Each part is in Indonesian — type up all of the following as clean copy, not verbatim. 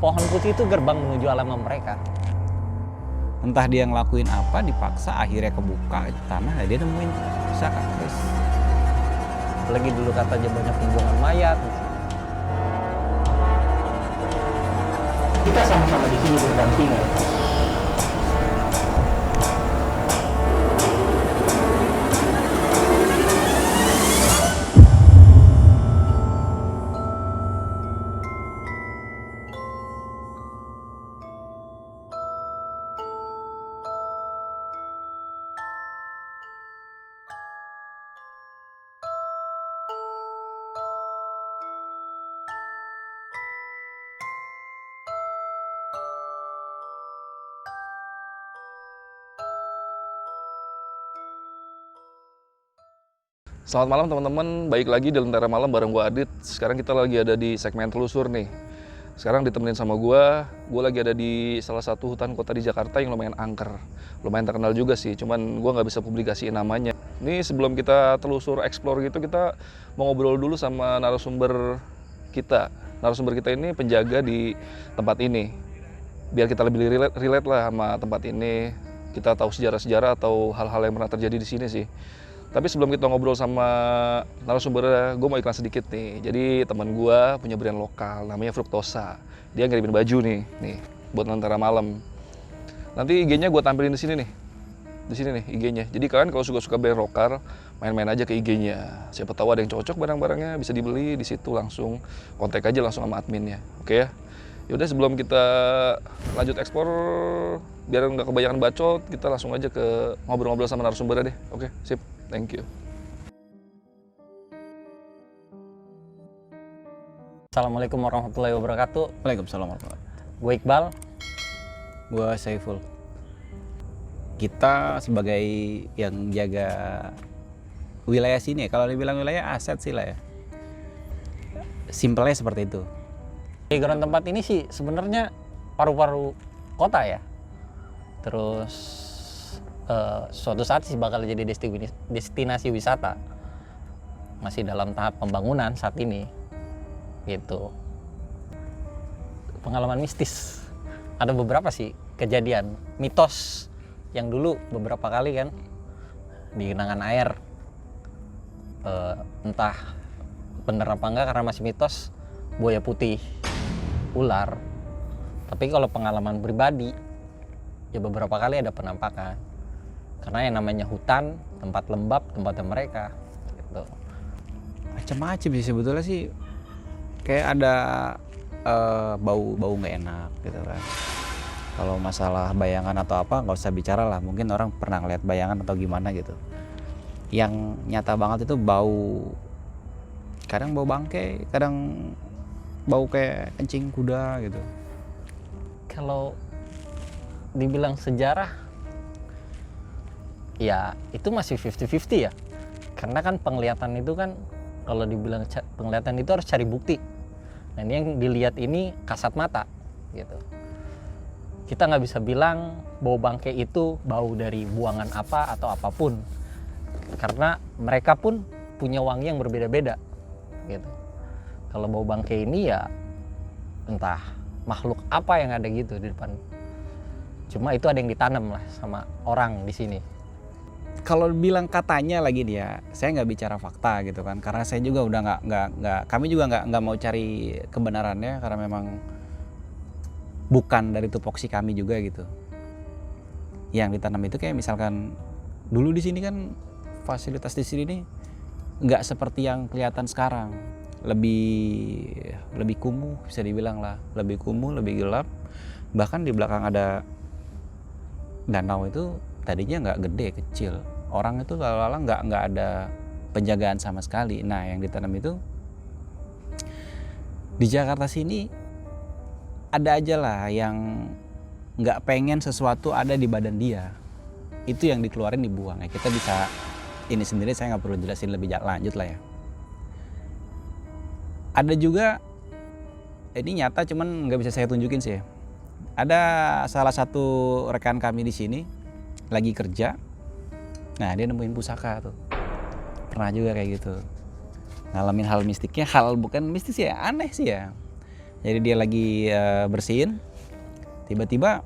pohon putih itu gerbang menuju alam mereka. Entah dia ngelakuin apa, dipaksa akhirnya kebuka tanah, dia nemuin pusaka Kris. Lagi dulu katanya banyak pembuangan mayat. Kita sama-sama di sini berdampingan. Selamat malam teman-teman, baik lagi di Lentera Malam bareng gue Adit. Sekarang kita lagi ada di segmen telusur nih. Sekarang ditemenin sama gue lagi ada di salah satu hutan kota di Jakarta yang lumayan angker. Lumayan terkenal juga sih, cuman gue nggak bisa publikasiin namanya. Ini sebelum kita telusur, explore gitu, kita mau ngobrol dulu sama narasumber kita. Narasumber kita ini penjaga di tempat ini. Biar kita lebih relate lah sama tempat ini. Kita tahu sejarah-sejarah atau hal-hal yang pernah terjadi di sini sih. Tapi sebelum kita ngobrol sama narasumbernya, gue mau iklan sedikit nih. Jadi teman gue punya brand lokal, namanya Fruktosa. Dia ngirimin baju nih buat Lentera Malam. Nanti IG-nya gue tampilin di sini nih IG-nya. Jadi kalian kalau suka-suka brand lokal, main-main aja ke IG-nya. Siapa tahu ada yang cocok barang-barangnya, bisa dibeli di situ langsung. Kontak aja langsung sama adminnya, oke ya? Yaudah sebelum kita lanjut ekspor, biar nggak kebanyakan bacot, kita langsung aja ke ngobrol-ngobrol sama narasumbernya deh. Oke, sip. Thank you. Assalamualaikum warahmatullahi wabarakatuh. Waalaikumsalam warahmatullahi wabarakatuh. Gue Iqbal. Gue Saiful. Kita sebagai yang jaga wilayah sini, kalau dibilang wilayah aset sih lah ya. Simpelnya seperti itu. Background tempat ini sih sebenarnya paru-paru kota ya. Terus suatu saat sih bakal jadi destinasi wisata. Masih dalam tahap pembangunan saat ini gitu. Pengalaman mistis ada beberapa sih kejadian mitos yang dulu beberapa kali kan di genangan air, entah bener apa enggak karena masih mitos, buaya putih, ular. Tapi kalau pengalaman pribadi ya beberapa kali ada penampakan. Karena yang namanya hutan, tempat lembab, tempatnya mereka gitu. Macam-macam sih sebetulnya sih. Kayak ada bau nggak enak gitu kan. Kalau masalah bayangan atau apa nggak usah bicara lah. Mungkin orang pernah ngeliat bayangan atau gimana gitu. Yang nyata banget itu bau. Kadang bau bangkai, kadang bau kayak kencing kuda gitu. Kalau dibilang sejarah, ya itu masih 50-50 ya. Karena kan penglihatan itu kan, kalau dibilang penglihatan itu harus cari bukti. Nah ini yang dilihat ini kasat mata gitu. Kita nggak bisa bilang bau bangkai itu bau dari buangan apa atau apapun. Karena mereka pun punya wangi yang berbeda-beda gitu. Kalau bau bangkai ini ya entah makhluk apa yang ada gitu di depan. Cuma itu ada yang ditanam lah sama orang di sini. Kalau bilang katanya lagi dia, saya nggak bicara fakta gitu kan, karena saya juga udah kami juga nggak mau cari kebenarannya karena memang bukan dari tupoksi kami juga gitu. Yang ditanam itu kayak misalkan dulu di sini kan fasilitas di sini nih nggak seperti yang kelihatan sekarang, lebih kumuh bisa dibilang lah, lebih kumuh, lebih gelap. Bahkan di belakang ada danau itu tadinya nggak gede, kecil. Orang itu lalu-lalang nggak ada penjagaan sama sekali. Nah yang ditanam itu di Jakarta sini ada aja lah yang nggak pengen sesuatu ada di badan dia. Itu yang dikeluarin dibuang. Ya kita bisa ini sendiri, saya nggak perlu jelasin lebih lanjut lah ya. Ada juga, ini nyata cuman nggak bisa saya tunjukin sih ya. Ada salah satu rekan kami di sini lagi kerja, nah dia nemuin pusaka tuh. Pernah juga kayak gitu, ngalamin hal mistiknya, hal bukan mistis ya, aneh sih ya. Jadi dia lagi bersihin, tiba-tiba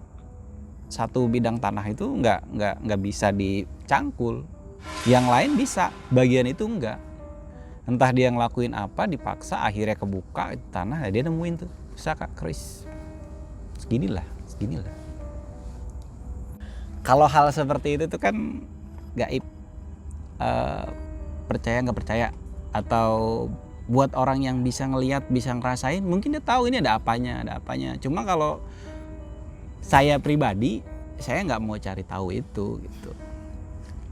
satu bidang tanah itu nggak bisa dicangkul, yang lain bisa, bagian itu enggak. Entah dia ngelakuin apa, dipaksa akhirnya kebuka itu tanah, dia nemuin tuh, bisa Kak Kris. Seginilah. Kalau hal seperti itu tuh kan gaib, percaya nggak percaya, atau buat orang yang bisa ngelihat, bisa ngerasain, mungkin dia tahu ini ada apanya. Cuma kalau saya pribadi, saya nggak mau cari tahu itu gitu.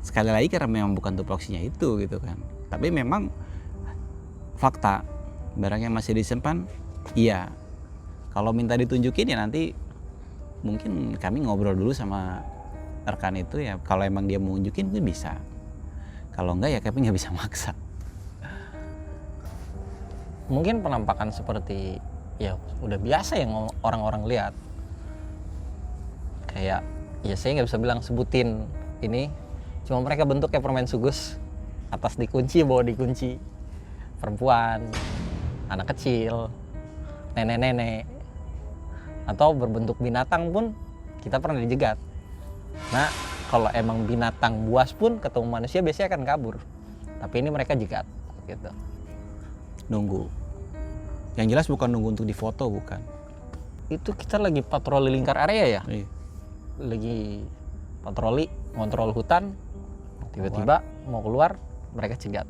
Sekali lagi karena memang bukan tupoksinya itu gitu kan. Tapi memang fakta, barangnya masih disimpan, iya. Kalau minta ditunjukin ya nanti mungkin kami ngobrol dulu sama rekan itu ya. Kalau emang dia mau nunjukin mungkin bisa. Kalau enggak ya kami nggak bisa maksa. Mungkin penampakan seperti ya udah biasa yang orang-orang lihat. Kayak ya saya nggak bisa bilang sebutin ini, cuma mereka bentuk kayak permen sugus, atas dikunci, bawah dikunci, perempuan, anak kecil, nenek-nenek, atau berbentuk binatang pun kita pernah dijegat. Nah kalau emang binatang buas pun ketemu manusia biasanya akan kabur, tapi ini mereka jegat gitu. Nunggu. Yang jelas bukan nunggu untuk difoto, bukan. Itu kita lagi patroli lingkar area ya? Iya. Lagi patroli, ngontrol hutan, tiba-tiba mau keluar, mereka cegat.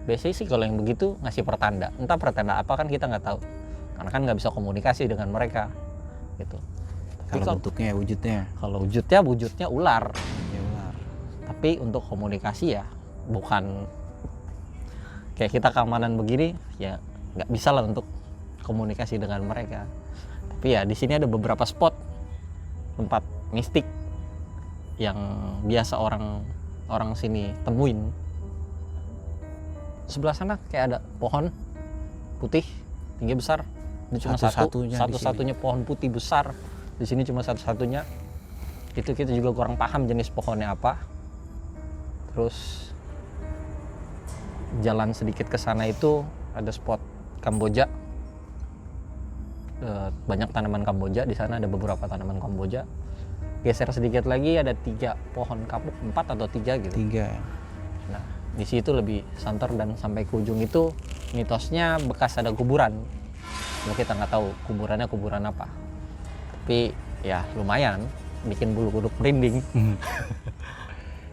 Biasanya sih kalau yang begitu ngasih pertanda. Entah pertanda apa kan kita nggak tahu. Karena kan nggak bisa komunikasi dengan mereka. Gitu. Tapi Kalau bentuknya, wujudnya. kalau wujudnya ular. Ya ular. Tapi untuk komunikasi ya bukan kayak kita keamanan begini, ya nggak bisa lah untuk komunikasi dengan mereka. Tapi ya di sini ada beberapa spot tempat mistik yang biasa orang sini temuin. Sebelah sana kayak ada pohon putih tinggi besar. Itu cuma satu-satunya pohon putih besar di sini, cuma satu-satunya. Itu kita juga kurang paham jenis pohonnya apa. Terus jalan sedikit ke sana itu ada spot Kamboja. Banyak tanaman Kamboja di sana, ada beberapa tanaman Kamboja. Geser sedikit lagi ada 3 pohon kapuk, 4 atau 3 gitu. 3. Nah, di situ lebih santer dan sampai ke ujung itu mitosnya bekas ada kuburan. Cuma kita nggak tahu kuburannya kuburan apa. Tapi ya lumayan bikin bulu kuduk merinding.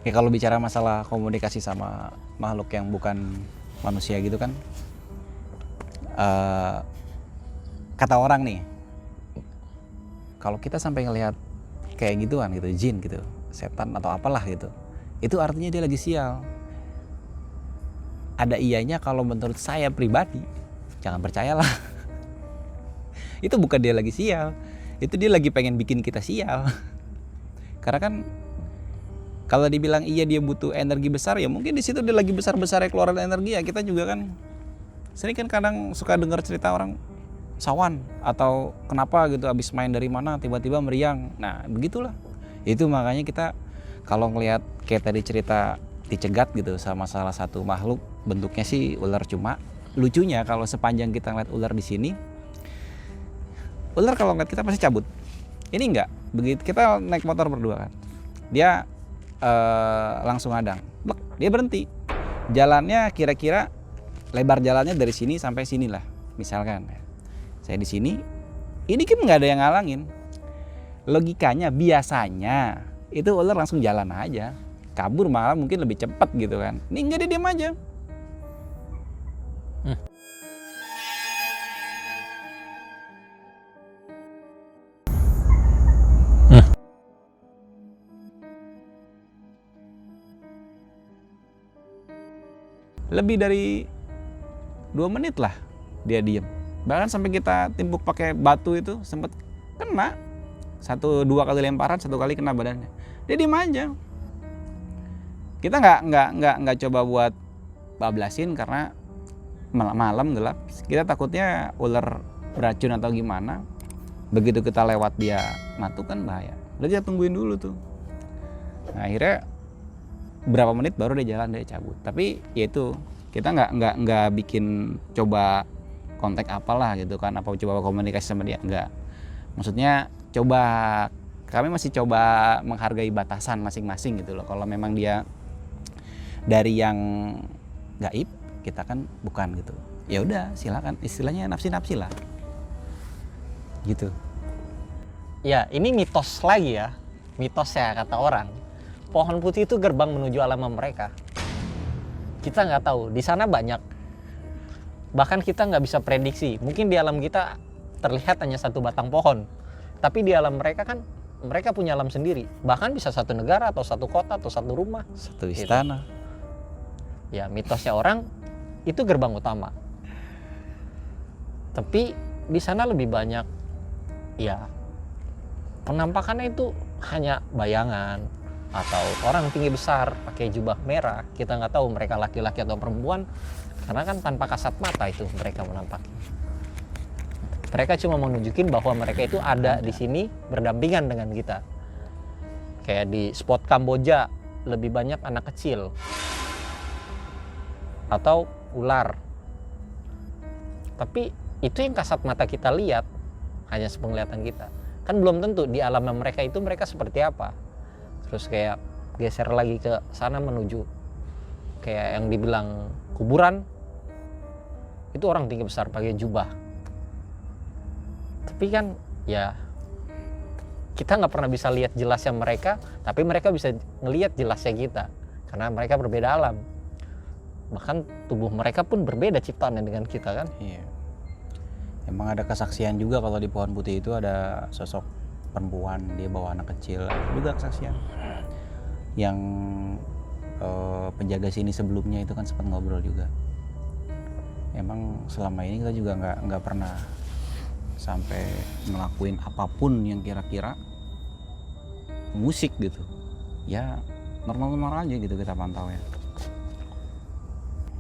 Ya kalau bicara masalah komunikasi sama makhluk yang bukan manusia gitu kan, kata orang nih, kalau kita sampai ngelihat kayak gituan gitu, jin gitu, setan atau apalah gitu, itu artinya dia lagi sial. Ada iyanya kalau menurut saya pribadi, jangan percayalah. Itu bukan dia lagi sial, itu dia lagi pengen bikin kita sial. Karena kan kalau dibilang iya dia butuh energi besar, ya mungkin di situ dia lagi besar-besarnya keluaran energi ya. Kita juga kan sering kan kadang suka dengar cerita orang sawan atau kenapa gitu abis main dari mana tiba-tiba meriang. Nah begitulah. Itu makanya kita kalau ngelihat kayak tadi cerita dicegat gitu sama salah satu makhluk, bentuknya sih ular, cuma lucunya kalau sepanjang kita ngeliat ular di sini, ular kalau ngeliat kita pasti cabut. Ini enggak, begitu kita naik motor berdua kan, dia langsung hadang, blek, dia berhenti. Jalannya kira-kira lebar jalannya dari sini sampai sini lah, misalkan. Saya di sini, ini kan nggak ada yang ngalangin. Logikanya biasanya itu ular langsung jalan aja, kabur malah mungkin lebih cepat gitu kan. Ini nggak, dia diam aja. Lebih dari 2 menit lah dia diem. Bahkan sampai kita timpuk pakai batu itu sempat kena. 1-2 kali lemparan, 1 kali kena badannya. Dia diem aja. Kita nggak coba buat bablasin karena malam gelap. Kita takutnya ular beracun atau gimana. Begitu kita lewat dia matuk kan bahaya. Udah kita tungguin dulu tuh. Nah, akhirnya berapa menit baru dia jalan, dia cabut. Tapi ya itu, kita nggak bikin coba kontak apalah gitu kan, apa coba komunikasi sama dia, enggak. Maksudnya coba, kami masih coba menghargai batasan masing-masing gitu loh. Kalau memang dia dari yang gaib, kita kan bukan gitu. Ya udah, silakan, istilahnya nafsi-nafsi lah. Gitu. Ya, ini mitos lagi ya. Mitos ya kata orang. Pohon putih itu gerbang menuju alam mereka. Kita nggak tahu, di sana banyak. Bahkan kita nggak bisa prediksi. Mungkin di alam kita terlihat hanya satu batang pohon. Tapi di alam mereka kan, mereka punya alam sendiri. Bahkan bisa satu negara atau satu kota atau satu rumah. Satu istana. Ya, mitosnya orang itu gerbang utama. Tapi di sana lebih banyak, ya penampakannya itu hanya bayangan atau orang tinggi besar pakai jubah merah. Kita nggak tahu mereka laki-laki atau perempuan karena kan tanpa kasat mata itu mereka menampaki. Mereka cuma mau nunjukin bahwa mereka itu ada di sini berdampingan dengan kita. Kayak di spot Kamboja lebih banyak anak kecil atau ular. Tapi itu yang kasat mata kita lihat, hanya sepenglihatan kita. Kan belum tentu di alam mereka itu mereka seperti apa. Terus kayak geser lagi ke sana menuju kayak yang dibilang kuburan, itu orang tinggi besar pakai jubah. Tapi kan ya kita nggak pernah bisa lihat jelasnya mereka, tapi mereka bisa ngelihat jelasnya kita karena mereka berbeda alam. Bahkan tubuh mereka pun berbeda ciptaannya dengan kita kan. Iya. Emang ada kesaksian juga kalau di pohon putih itu ada sosok perempuan, dia bawa anak kecil. Ada juga kesaksian. Yang penjaga sini sebelumnya itu kan sempat ngobrol juga. Emang selama ini kita juga nggak pernah sampai ngelakuin apapun yang kira-kira musik gitu. Ya normal-normal aja gitu kita pantau ya.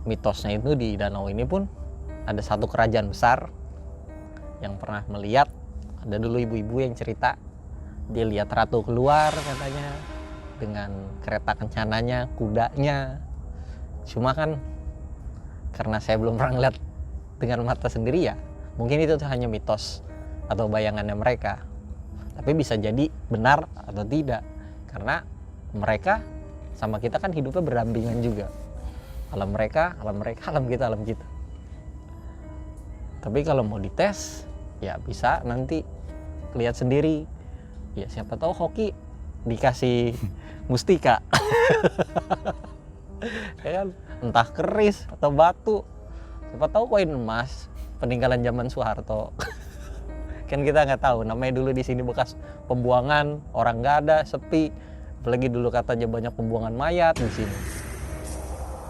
Mitosnya itu di danau ini pun ada satu kerajaan besar yang pernah melihat. Ada dulu ibu-ibu yang cerita dia lihat ratu keluar katanya dengan kereta kencananya, kudanya. Cuma kan karena saya belum pernah lihat dengan mata sendiri ya, mungkin itu hanya mitos atau bayangannya mereka. Tapi bisa jadi benar atau tidak, karena mereka sama kita kan hidupnya berdampingan juga. Alam mereka, alam kita, alam kita. Tapi kalau mau dites, ya bisa nanti lihat sendiri. Ya siapa tahu Hoki dikasih mustika. Ya kan, entah keris atau batu. Siapa tahu koin emas peninggalan zaman Soeharto. Kan kita nggak tahu, namanya dulu di sini bekas pembuangan, orang nggak ada, sepi. Apalagi dulu katanya banyak pembuangan mayat di sini.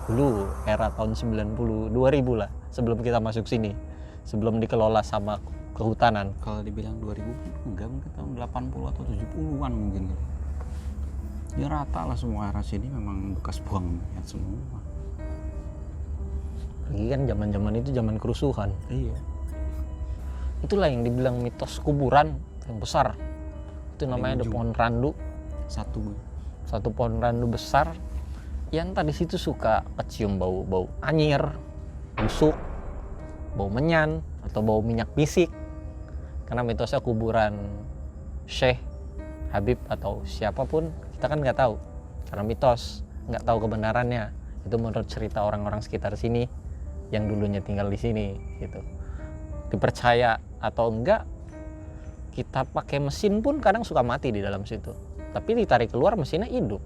Dulu era tahun 90, 2000 lah, sebelum kita masuk sini. Sebelum dikelola sama kehutanan. Kalau dibilang 2000 enggak, mungkin tahun 80 atau 70-an mungkin. Ya rata lah semua arah sini memang bekas buang mayat semua. Lagi kan zaman-zaman itu zaman kerusuhan. Iya. Itulah yang dibilang mitos kuburan yang besar. Itu namanya ada pohon randu. Satu pohon randu besar yang tadi situ suka kecium bau anyir, busuk, bau menyan atau bau minyak bisik. Karena mitosnya kuburan Syekh, Habib atau siapapun, kita kan nggak tahu. Karena mitos, nggak tahu kebenarannya. Itu menurut cerita orang-orang sekitar sini yang dulunya tinggal di sini gitu. Dipercaya atau enggak, kita pakai mesin pun kadang suka mati di dalam situ. Tapi ditarik keluar mesinnya hidup.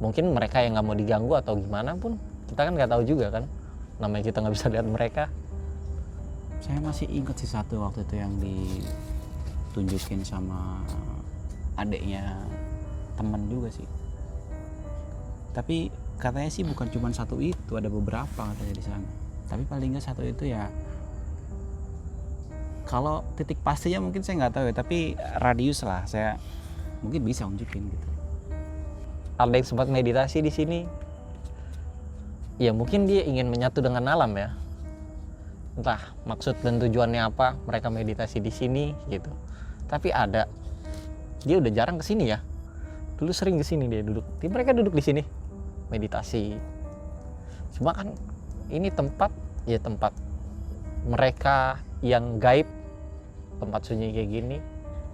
Mungkin mereka yang nggak mau diganggu atau gimana pun, kita kan nggak tahu juga kan. Namanya kita nggak bisa lihat mereka. Saya masih ingat sih satu waktu itu yang ditunjukin sama adiknya teman juga sih. Tapi katanya sih bukan cuma satu itu, ada beberapa katanya di sana. Tapi paling nggak satu itu ya. Kalau titik pastinya mungkin saya nggak tahu ya, tapi radius lah saya mungkin bisa unjukin gitu. Ada yang sempat meditasi di sini. Ya mungkin dia ingin menyatu dengan alam ya. Entah maksud dan tujuannya apa mereka meditasi di sini gitu. Tapi ada, dia udah jarang kesini ya. Dulu sering kesini dia duduk. Mereka duduk di sini meditasi. Cuma kan ini tempat mereka yang gaib, tempat sunyi kayak gini,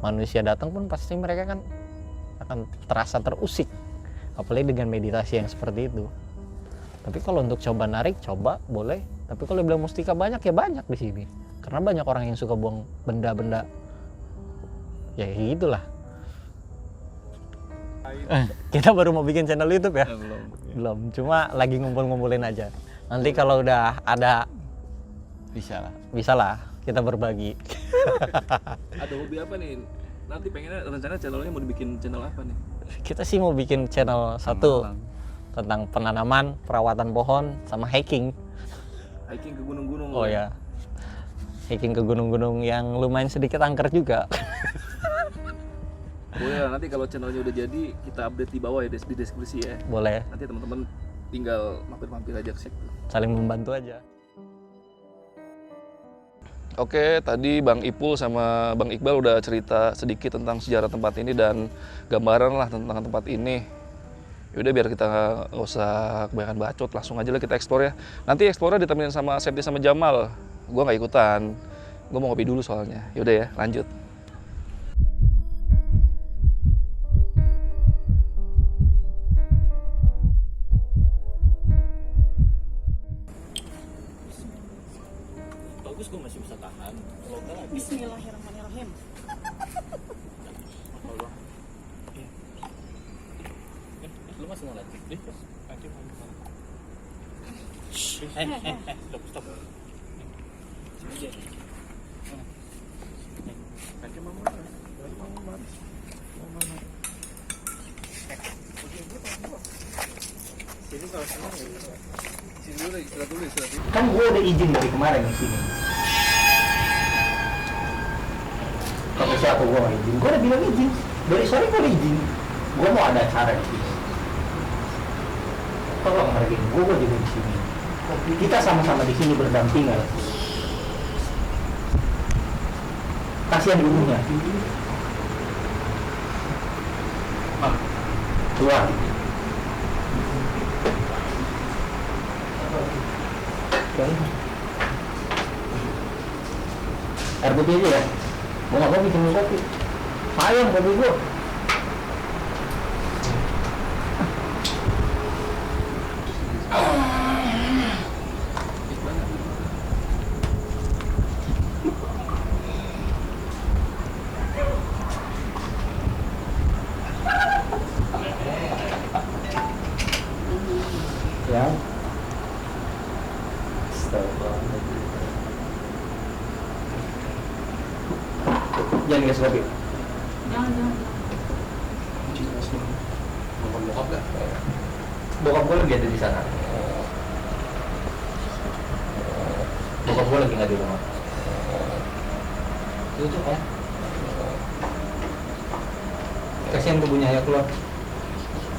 manusia datang pun pasti mereka kan akan terasa terusik, apalagi dengan meditasi yang seperti itu. Tapi kalau untuk coba narik, coba boleh. Tapi kalau bilang mustika banyak, ya banyak di sini. Karena banyak orang yang suka buang benda-benda. Ya gitulah. Kita baru mau bikin channel YouTube ya? Belum. Cuma lagi ngumpul-ngumpulin aja. Nanti kalau udah ada, bisa lah kita berbagi. Ada hobi apa nih? Nanti pengennya rencana channelnya mau dibikin channel apa nih? Kita sih mau bikin channel satu tentang penanaman, perawatan pohon, sama hiking. Hiking ke gunung-gunung. Oh ya, hiking ke gunung-gunung yang lumayan sedikit angker juga. Boleh lah, nanti kalau channelnya udah jadi kita update di bawah ya, di deskripsi ya. Boleh, Nanti teman-teman tinggal mampir-mampir aja ke situ. saling membantu aja. Oke, tadi Bang Ipul sama Bang Iqbal udah cerita sedikit tentang sejarah tempat ini dan gambaran lah tentang tempat ini. Yaudah biar kita nggak usah kebanyakan bacot, langsung aja lah kita eksplor ya. Nanti eksplornya ditemenin sama Septi sama Jamal. Gue nggak ikutan, gue mau ngopi dulu soalnya. Yaudah ya, lanjut. Bagus, gue masih bisa tahan. Kalau enggak, Bismillahirrahmanirrahim. lu masih mau lanjut? Stop. Kan gue udah izin dari kemarin di sini. Kalau siapa gue nggak izin, gue udah bilang izin. Dari sore gue udah izin. Gue mau ada acara di sini. Tolong hargain gue juga di sini. Kita sama-sama di sini berdampingan. Kasihan dulunya. Keluar. Air putih aja ya. Mau nggak mau bikin kopi. Sayang kopi gue. Ya. Jangan dikasih kopi. Jangan. Bokap gak? Bokap gue lagi ada di sana. Bokap gue lagi nggak di rumah. Tutup ya. Kasihan tubuhnya ya keluar.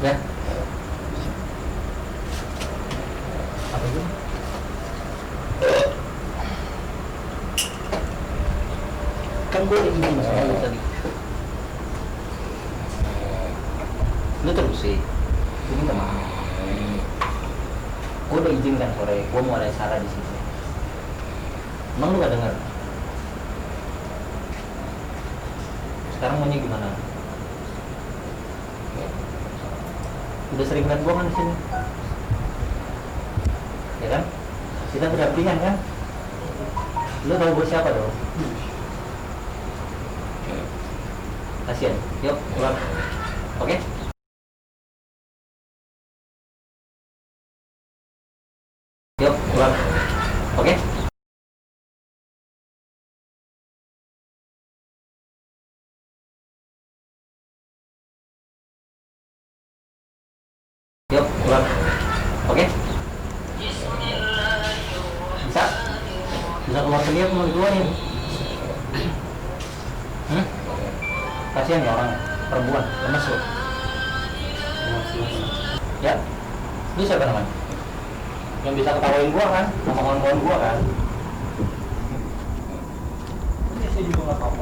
Ya. Apa itu? Kan gue udah izin sama lu tadi. Lu terus sih. Ini nggak mau. Gue udah izin kan sore. Gue mau ada acara di sini. Emang lu gak dengar? Sekarang maunya gimana? Udah sering lihat gue kan di sini. Ya kan? Kita berdampingan kan? Lu tahu gue siapa dong? Kasian. Yuk, keluar. Oke? Yuk, keluar. Oke? Yuk, keluar. Oke? Bisa? Bisa keluar sendiri, mau dikeluarin. Kasihan ya orang perempuan, lemes loh. Ya, lu siapa namanya? Yang bisa ketawain gua kan, sama kawan-kawan gua kan. Ini saya juga nggak tahu.